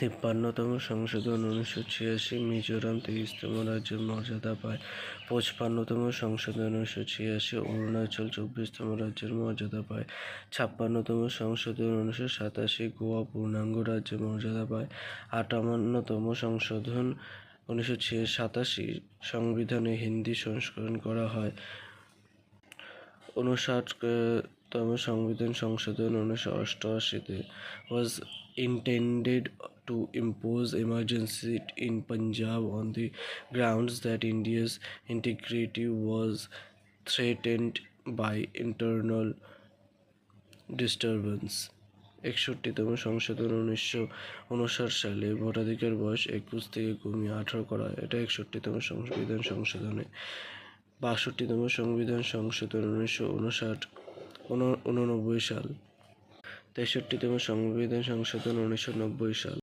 53তম সংশোধন 1986 মিজোরাম 23তম রাজ্যের মর্যাদা পায়। 55তম সংশোধন 1986 অরুণাচল 24তম রাজ্যের মর্যাদা পায়। 56তম সংশোধন 1987 গোয়া পূর্ণাঙ্গ রাজ্যের মর্যাদা পায়। 58তম সংশোধন 1987 সংবিধানে হিন্দি সংস্করণ করা হয়। 59তম সংবিধান সংশোধন 1988 was intended to impose emergency in Punjab on the grounds that India's integrity was threatened by internal disturbance. 61তম সংশোধন 1959 সালে ভোটাধিকার বয়স 21 থেকে কমিয়ে 18 করা হয়। এটা 61তম সংবিধান সংশোধনে। 62তম সংবিধান সংশোধন 1989 সাল। 63তম সংবিধান সংশোধন 1990 সাল।